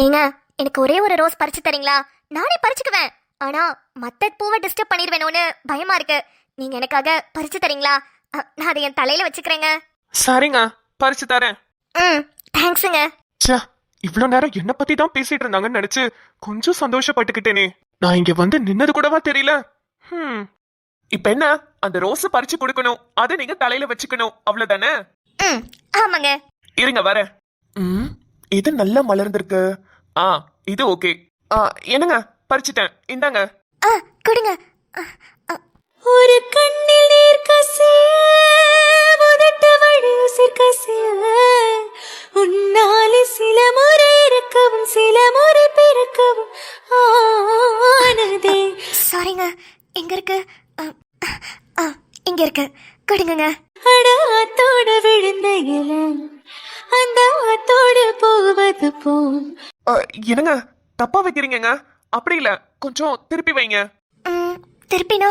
ஏங்க, எனக்கு ஒரே ஒரு ரோஸ் பறிச்சு தரீங்களா? நானே பறிச்சுக்குவேன். ஆனா மத்த பூவை டிஸ்டர்ப் பண்ணிடுவேனோன்னு பயமா இருக்கு. நீங்க எனக்காக பறிச்சு தரீங்களா? நான் அதை என் தலையில வச்சுக்கிறேங்க. சரிங்க, பறிச்சு தரேன். தேங்க்ஸுங்க. ச்சே, இவ்ளோ நேரம் என்ன பத்தி தான் பேசிட்டு இருந்தாங்கன்னு நினைச்சு கொஞ்சம் சந்தோஷப்பட்டுக்கிட்டேனே. நான் இங்க வந்து நின்னது கூடவா தெரியல. இப்ப என்ன, அந்த ரோஸ் பறிச்சு கொடுக்கணும், அதை நீங்க தலையில வச்சுக்கணும், அவ்வளவுதானே? ஆமாங்க. இருங்க வரேன். இது நல்லா மலர்ந்திருக்கு. இது ஓகே. என்னங்க, பறிச்சுட்டேன், இந்தாங்க. கொடுங்க. ஒரு கண்ணில் நீர் கசிய முதட்ட வழி உசிர் கசிய உன்னாலே சில முறை இறக்கவும் சில முறை பிறக்கவும் ஆனதே. சாரிங்க, எங்க இருக்கு? இங்க இருக்கு, கொடுங்க. அடாத்தோட விழுந்த இலம் அந்த ஆத்தோட போவது போம். என்னங்க, தப்பா வைக்கிறீங்க. அப்படி இல்ல, கொஞ்சம் திருப்பி வைங்க. திருப்பினா?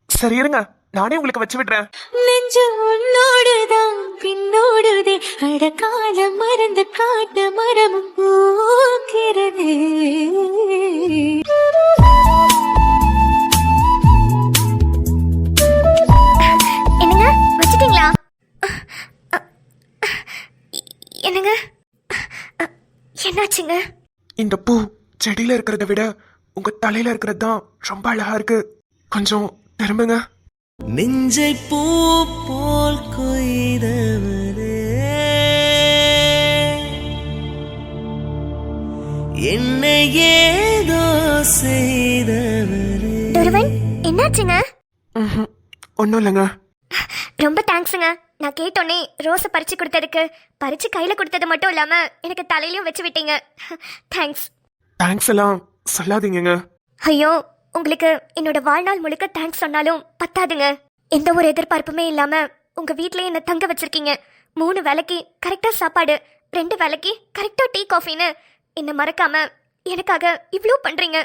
சரி இருங்க, நானே உங்களுக்கு வச்சு விடுறேன். நெஞ்சு உன்னோடுதான் பின்னோடுதே அடக்காலம் மறந்து காட்டு மரமும் பூக்கிறது. என்னங்க, வச்சிட்டீங்களா? என்னங்க, என்னாச்சுங்க? இந்த பூ செடியில இருக்கிறத விட உங்க தலையில இருக்கிறது தான் ரொம்ப அழகா இருக்கு. கொஞ்சம் திரும்புங்க. நெஞ்சை பூ போல் கொய்தவரே என்னை ஏதோ செய்தவரே. துருவன், என்னாச்சுங்க? ஒன்னும் இல்லைங்க. ரொம்ப தேங்க்ஸுங்க. நான் கேட்டோன்னே ரோஸை பறிச்சு கொடுத்ததுக்கு, பறிச்சு கையில கொடுத்தது மட்டும் இல்லாம எனக்கு தலையிலயும் வச்சு விட்டீங்க. தேங்க்ஸ். தேங்க்ஸ் எல்லாம் சொல்லாதீங்க. ஐயோ, உங்களுக்கு என்னோட வாழ்நாள் முழுக்க தேங்க்ஸ் சொன்னாலும் பத்தாதுங்க. எந்த ஒரு எதிர்பார்ப்புமே இல்லாம உங்க வீட்லயே என்ன தங்க வச்சிருக்கீங்க. 3 வேளைக்கு கரெக்டா சாப்பாடு, 2 வேளைக்கு கரெக்டா டீ காஃபின்னு என்ன மறக்காம எனக்காக இவ்ளோ பண்றீங்க.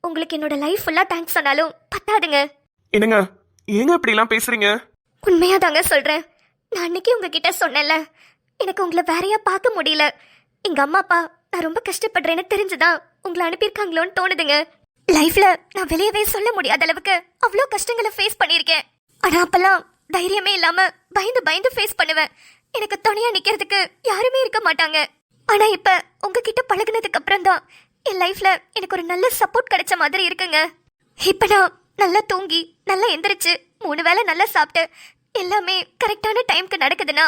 உங்களுக்கு என்னோட லைஃப் ஃபுல்லா தேங்க்ஸ் சொன்னாலும் பத்தாதுங்க. என்னங்க, ஏங்க இப்படி எல்லாம் பேசுறீங்க? உண்மையா தாங்க சொல்றேன். நான் அன்னைக்கு உங்ககிட்ட சொன்னேன்ல, எனக்கு உங்களை வேறையா பார்க்க முடியல. எங்க அம்மா அப்பா நான் ரொம்ப கஷ்டப்படுறேன்னு தெரிஞ்சுதான் உங்களை அனுப்பியிருக்காங்களோன்னு தோணுதுங்க. லைஃப்ல நான் வெளியவே சொல்ல முடியாத அளவுக்கு அவ்வளோ கஷ்டங்களை ஃபேஸ் பண்ணியிருக்கேன். ஆனா அப்பெல்லாம் தைரியமே இல்லாம பயந்து பயந்து ஃபேஸ் பண்ணுவேன். எனக்கு துணையா நிக்கிறதுக்கு யாருமே இருக்க மாட்டாங்க. ஆனா இப்ப உங்ககிட்ட பழகுனதுக்கு அப்புறம் தான் என் லைஃப்ல எனக்கு ஒரு நல்ல சப்போர்ட் கிடைச்ச மாதிரி இருக்குங்க. இப்ப நான் நல்லா தூங்கி நல்லா எந்திரிச்சு 3 வேளை நல்லா சாப்பிட்டு எல்லாமே கரெக்டான டைம்க்கு நடக்குதுன்னா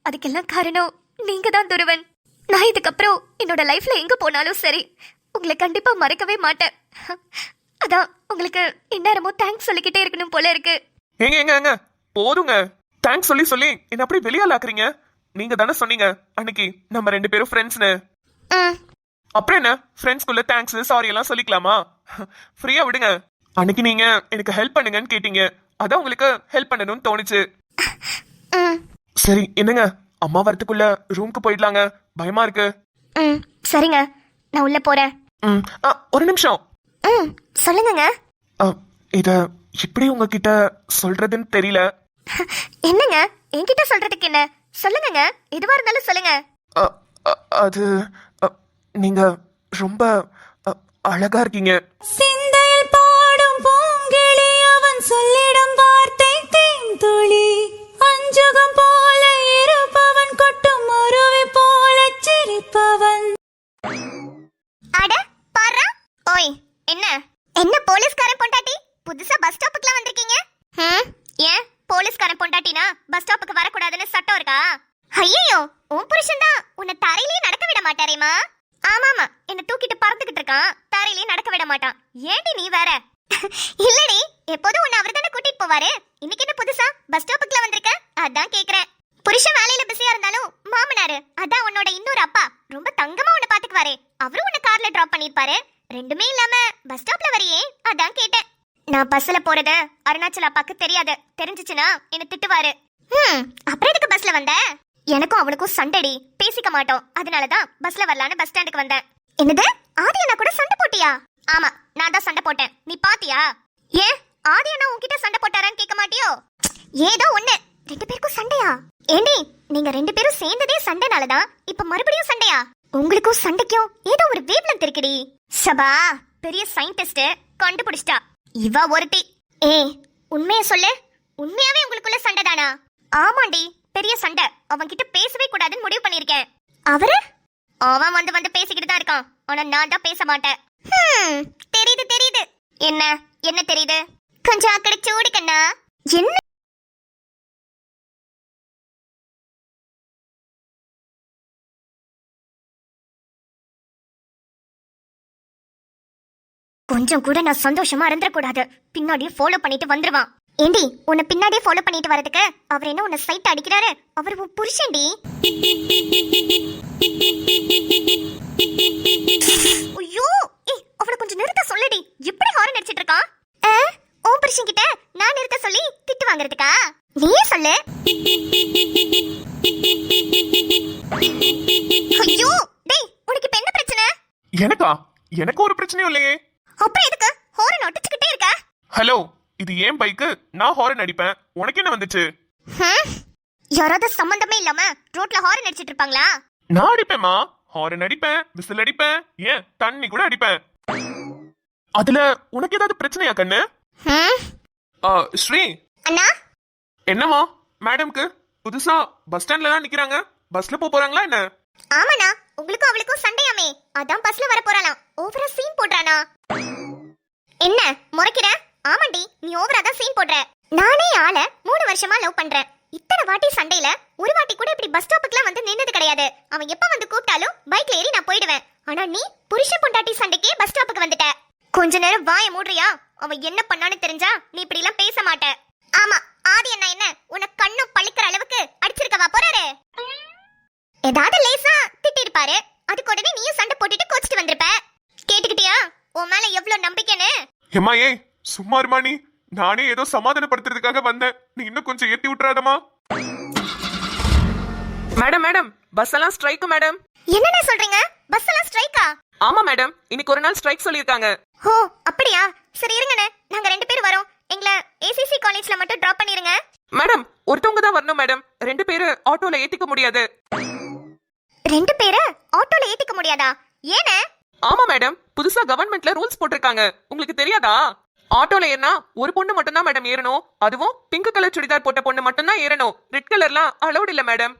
அதுக்கெல்லாம் காரணம் நீங்க தான் துருவன். நான் இதுக்கப்புறம் என்னோட லைஃப்ல எங்க போனாலும் சரி உங்களை கண்டிப்பா மறக்கவே மாட்டேன். அதான் உங்களுக்கு இந்நேரமும் தேங்க்ஸ் சொல்லிக்கிட்டே இருக்கணும் போல இருக்கு. ஏங்க போதுங்க. தேங்க்ஸ் சொல்லி சொல்லி என்ன அப்படி வெளியாலாக்குறீங்க. நீங்க தானே சொன்னீங்க அன்னைக்கு நம்ம 2 பேரும் ஃப்ரெண்ட்ஸ்னு. அப்புறம் என்ன, ஃப்ரெண்ட்ஸ்குள்ள தேங்க்ஸ் சாரி எல்லாம் சொல்லிக்கலாமா? ஃப்ரீயா விடுங்க. அன்னைக்கு நீங்க எனக்கு ஹெல்ப் பண்ணுங்கன்னு கேட்டீங்க, அதான் உங்களுக்கு ஹெல்ப் பண்ணணும்னு தோணுச்சு. சரி என்னங்க, அம்மா வரத்துக்குள்ள ரூம்க்கு போயிடலாங்க, பயமா இருக்கு. சரிங்க, நான் உள்ள போறேன். ஒரு நிமிஷம். சொல்லுங்க. இத எப்படி உங்ககிட்ட சொல்றதுன்னு தெரியல. என்னங்க, என்கிட்ட சொல்றதுக்கு என்ன? சொல்லுங்க, எதுவா இருந்தாலும் சொல்லுங்க. அது நீங்க ரொம்ப அழகா இருக்கீங்க. சிந்தையில் பாடும் பூங்கிளி அவன் சொல்லிடும் வார்த்தை தேன்துளி அஞ்சுகம் போல இருப்பவன் கொட்டும் அருவி போல சிரிப்பவன். அட பாரா. ஓய், என்ன என்ன போலீஸ்காரன் பொண்டாட்டி புதுசா பஸ் ஸ்டாப்புக்குலாம் வந்திருக்கீங்க? ஏன் போலீஸ்காரன் பொண்டாட்டினா பஸ் ஸ்டாப்புக்கு வரக்கூடாதுன்னு சட்டம் இருக்கா? ஐயோ, உன் புருஷன் தான் உன்னை தரையிலேயே நடக்க விட மாட்டாரேமா. ஆமாமா, என்ன தூக்கிட்டு பறந்துகிட்டு இருக்கான், தரையிலேயே நடக்க விட மாட்டான். ஏண்டி நீ வேற? இல்லடி, எப்போதும் உன்னை அவர் தானே கூட்டிட்டு போவாரு. இன்னைக்கு என்ன புதுசா பஸ் ஸ்டாப்புக்குலாம் வந்திருக்க? அதான் கேக்குறேன். புருஷன் வேலையில பிஸியா இருந்தாலும் மாமனாரு அதான் உன்னோட இன்னொரு அப்பா ரொம்ப தங்கமா உன்னை பாத்துக்குவாரு. அவரும் உன்னை கார்ல டிராப் பண்ணிருப்பாரு. ரெண்டுமே இல்லாம பஸ் ஸ்டாப்ல வரையே, அதான் கேட்டேன். நான் பஸ்ல போறது அருணாச்சல அப்பாக்கு தெரியாது. தெரிஞ்சிச்சுன்னா என்ன திட்டுவாரு. அப்புறம் எதுக்கு பஸ்ல வந்த? எனக்கும் அவனுக்கும் சண்டைடி, பேசிக்க மாட்டோம். அதனாலதான் பஸ்ல வரலான்னு பஸ் ஸ்டாண்டுக்கு வந்தேன். என்னது, ஆதி அண்ணா கூட சண்டை போட்டியா? ஆமா, நான் தான் சண்டை போட்டேன். நீ பாத்தியா? ஏன் ஆதி அண்ணா உன்கிட்ட சண்டை போட்டாரான்னு கேட்க மாட்டியோ? ஏதோ ஒண்ணு, 2 பேருக்கும் சண்டையா? ஏண்டி, நீங்க 2 பேரும் சேர்ந்ததே சண்டைனாலதான் இப்ப மறுபடியும் சண்டையா? உங்களுக்கும் சண்டைக்கும் ஏதோ ஒரு வேவ்லென்த் இருக்குடி. சபா பெரிய சயின்டிஸ்ட் கண்டுபிடிச்சிட்டா இவ ஒருத்தி. ஏய் உண்மையை சொல்லு, உண்மையாவே உங்களுக்குள்ள சண்டை தானா? ஆமாண்டி, பெரிய சண்டை. அவன் கிட்ட பேசவே கூடாதுன்னு முடிவு பண்ணிருக்கேன். அவரு அவன் வந்து வந்து பேசிக்கிட்டு தான் இருக்கான், ஆனா நான் தான் பேச மாட்டேன். தெரியுது தெரியுது. என்ன என்ன தெரியுது? கொஞ்சம் அக்கறை சூடு கண்ணா. என்ன கொஞ்சம் கூட நான் சந்தோஷமா இருந்துடக்கூடாது. பின்னாடியே ஃபாலோ பண்ணிட்டு வந்துருவான். ஏண்டி உன்னை பின்னாடியே ஃபாலோ பண்ணிட்டு வரதுக்கு அவர் என்ன உன்னை சைட் அடிக்கிறாரு? அவர் உன் புருஷன்டி. ஐயோ ஏய் அவளை கொஞ்சம் நிறுத்த சொல்லுடி. எப்படி ஹாரன் அடிச்சிட்டு இருக்கான்? உன் புருஷன் கிட்ட நான் நிறுத்த சொல்லி திட்டு வாங்குறதுக்கா? நீயே சொல்லு. ஐயோ டேய் உனக்கு இப்ப என்ன பிரச்சனை? எனக்கா? எனக்கு ஒரு பிரச்சனையும் இல்லையே. அப்புறம் எதுக்கு ஹாரன் அடிச்சுக்கிட்டே இருக்க? ஹலோ, இது ஏன் பைக்கு, நான் ஹாரன் அடிப்பேன். உனக்கு என்ன வந்துச்சு? யாராவது சம்பந்தமே இல்லாம ரோட்ல ஹாரன் அடிச்சிட்டு இருப்பாங்களா? நான் அடிப்பேமா, ஹாரன் அடிப்பேன், விசில் அடிப்பேன், ஏன் தண்ணி கூட அடிப்பேன். அதுல உனக்கு ஏதாவது பிரச்சனையா கண்ணு? ஸ்ரீ அண்ணா என்னமா மேடம்க்கு புதுசா பஸ் ஸ்டாண்ட்ல தான் நிக்கிறாங்க. பஸ்ல போறாங்களா என்ன? ஆமாண்ணா, உங்களுக்கும் அவளுக்கும் சண்டையாமே, அதான் பஸ்ல வர போறாளாம். ஓவரா சீன் போடுறானா? என்ன முறைக்கிற? ஆமாண்டி, நீ ஓவரா தான் சீன் போடுற. நானே ஆள 3 வருஷமா லவ் பண்றேன். இத்தனை வாட்டி சண்டையில ஒரு வாட்டி கூட இப்படி பஸ் ஸ்டாப்புக்குலாம் வந்து நின்னது கிடையாது. அவன் எப்ப வந்து கூப்பிட்டாலும் பைக்ல ஏறி நான் போயிடுவேன். ஆனா நீ புருஷன் பொண்டாட்டி சண்டைக்கே பஸ் ஸ்டாப்புக்கு வந்துட்ட. கொஞ்ச நேரம் வாய மூடுறியா? அவன் என்ன பண்ணான்னு தெரிஞ்சா நீ இப்படி எல்லாம் பேச மாட்ட. ஆமா, ஆதி அண்ணா என்ன உன்னை கண்ணு பழிக்கிற அளவுக்கு அடிச்சிருக்கவா போறாரு? ஏதாவது லேசா திட்டி இருப்பாரு, அதுக்கு உடனே நீயும் சண்டை போட்டுட்டு கோச்சிட்டு வந்திருப்ப. கேட்டுக்கிட்டியா உன் மேல எவ்வளவு நம்பிக்கைன்னு? ஏமா ஏய் சும்மா இருமா நீ. நானே ஏதோ சமாதானப்படுத்துறதுக்காக வந்தேன், நீ இன்னும் கொஞ்சம் ஏத்தி விட்டுறாதமா. மேடம் மேடம் பஸ் எல்லாம் ஸ்ட்ரைக் மேடம். என்னென்ன சொல்றீங்க? பஸ் எல்லாம் ஸ்ட்ரைக்கா? ஆமா மேடம், இன்னைக்கு ஒரு நாள் ஸ்ட்ரைக் சொல்லிருக்காங்க. ஓ அப்படியா? சரி இருங்கண்ணே, நாங்க 2 பேர் வரோம். எங்களை ஏசிசி காலேஜ்ல மட்டும் டிராப் பண்ணிருங்க. மேடம் ஒருத்தவங்க தான் வரணும் மேடம், 2 பேரு ஆட்டோல ஏத்திக்க முடியாது. 2 பேரை ஆட்டோல ஏத்திக்க முடியாதா? ஏனே? ஆமா மேடம், புதுசா கவர்மெண்ட்ல ரூல்ஸ் போட்டிருக்காங்க, உங்களுக்கு தெரியாதா? ஆட்டோல ஏறினா ஒரு பொண்ணு மட்டும் தான் மேடம் ஏறணும், அதுவும் பிங்க் கலர் சுடிதார் போட்ட பொண்ணு மட்டும் தான் ஏறணும். ரெட் கலர்லாம் அலௌட் இல்ல மேடம்.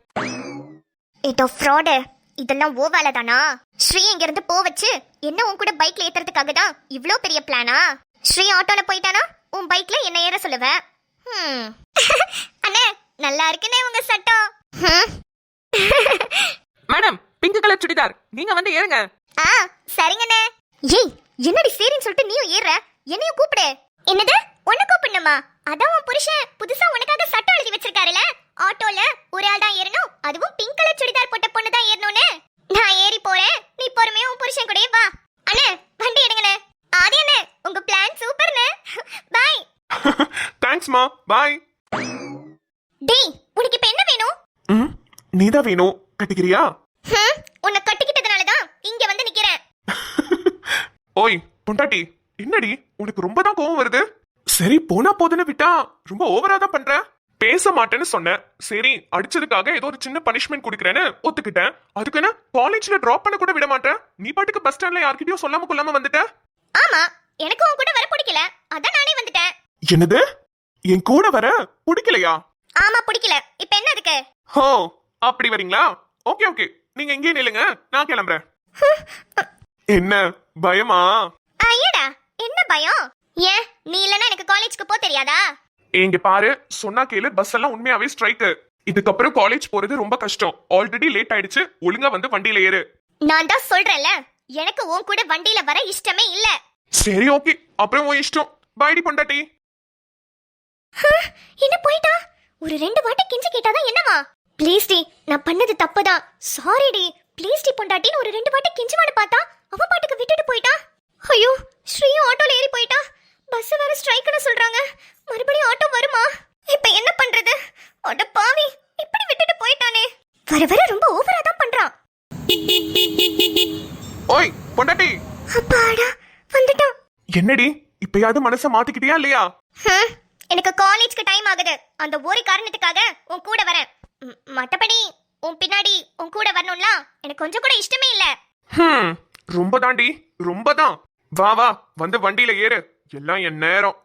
ஏதோ ஃப்ராடு. இதெல்லாம் ஓ வேலை தானா? ஸ்ரீ இங்க இருந்து போ வச்சு என்ன உன் கூட பைக்ல ஏத்துறதுக்காக தான் இவ்ளோ பெரிய பிளானா? ஸ்ரீ ஆட்டோல போயிட்டானா உன் பைக்ல என்ன ஏற சொல்லுவ? அண்ணே நல்லா இருக்குனே உங்க சட்டம். மேடம் பிங்க் கலர் சுடிதார், நீங்க வந்து ஏறுங்க. சரிங்கண்ணே. ஏய் என்னடி சரின்னு சொல்லிட்டு நீயும் ஏற, என்னையும் கூப்பிடு. என்னது உன்னை கூப்பிடணுமா? அதான் உன் புருஷன் புதுசா உனக்காக சட்டம் எழுதி வச்சிருக்காருல, ஆட்டோல ஒரு ஆள் தான் ஏறணும், அதுவும் பிங்க் கலர் சுடிதார் போட்ட பொண்ணு தான் ஏறணும்னு. நான் ஏறி போறேன், நீ பொறுமையா உன் புருஷன் கூடயே வா. அண்ணே வண்டி எடுங்கண்ணே. ஆதி அண்ணே உங்க பிளான் சூப்பர்ண்ணே. பை. தேங்க்ஸ்மா, பாய். டேய் உனக்கு இப்ப என்ன வேணும்? நீதான் வேணும், கட்டிக்கிறியா? உன்னை கட்டிக்கிட்டதுனால தான் இங்க வந்து நிக்கிறேன். ஓய் பொண்டாட்டி, என்னடி உனக்கு ரொம்ப தான் கோவம் வருது? சரி போனா போதுன்னு விட்டா ரொம்ப ஓவரா தான் பண்ற. பேச மாட்டேன்னு சொன்னேன், சரி அடிச்சதுக்காக ஏதோ ஒரு சின்ன பனிஷ்மெண்ட் கொடுக்கறேன்னு ஒத்துக்கிட்டேன். அதுக்குன்னு காலேஜ்ல டிராப் பண்ண கூட விட மாட்டேன். நீ பாட்டுக்கு பஸ் ஸ்டாண்ட்ல யார்கிட்டயும் சொல்லாம கொள்ளாம வந்துட்ட. ஆமா, எனக்கு உன் கூட வர பிடிக்கல, அதான் நானே வந்துட்டேன். என்னது? என் கூட வர பிடிக்கலையா? ஆமா பிடிக்கல. இப்ப என்ன இருக்கு? ஹோ அப்படி வரீங்களா? ஓகே ஓகே, நீங்க இங்கே நில்லுங்க, நான் கிளம்புறேன். என்ன பயமா? ஐயடா என்ன பயம்? ஏன் நீ இல்லனா எனக்கு காலேஜ்க்கு போ தெரியாதா? இங்க பாரு, சொன்னா கேளு, பஸ் எல்லாம் உண்மையாவே ஸ்ட்ரைக். இதுக்கப்புறம் காலேஜ் போறது ரொம்ப கஷ்டம். ஆல்ரெடி லேட் ஆயிடுச்சு, ஒழுங்கா வந்து வண்டியில ஏறு. நான் தான் சொல்றேன்ல, எனக்கு உன் கூட வண்டியில வர இஷ்டமே இல்ல. சரி ஓகே, அப்புறம் உன் இஷ்டம். பாய்டி பொண்டாட்டி. என்ன போயிட்டா? ஒரு 2 வாட்டி கெஞ்சி கேட்டாதான் என்னவா? ப்ளீஸ் டி, நான் பண்ணது தப்புதான், சாரி டி. ப்ளீஸ் டி பொண்டாட்டின்னு ஒரு 2 வாட்டி கெஞ்சுவான்னு பார்த்தா அவ பாட்டுக்கு விட்டுட்டு போயிட்டா. ஐயோ ஸ்ரீயும் ஆட்டோல ஏறி போயிட்டா. பஸ் வேற ஸ்ட்ரைக்னு சொல்றாங்க, மறுபடியும் ஆட்டோ வருமா? இப்ப என்ன பண்றது? அட பாவி, இப்படி விட்டுட்டு போயிட்டானே. வர வர ரொம்ப ஓவரா தான் பண்றான். ஓய் பொண்டாட்டி. அப்பாடா வந்துட்டான். என்னடி இப்பயாவது மனச மாத்திக்கிட்டியா இல்லையா? எனக்கு காலேஜ்க்கு டைம் ஆகுது, அந்த ஒரு காரணத்துக்காக உன் கூட வரேன். மத்தபடி உன் பின்னாடி உன் கூட வரணும்ல, எனக்கு கொஞ்சம் கூட இஷ்டமே இல்ல. ரொம்ப தாண்டி ரொம்ப தான். வா வா வந்து வண்டியில ஏறு, எல்லாம் என் நேரம்.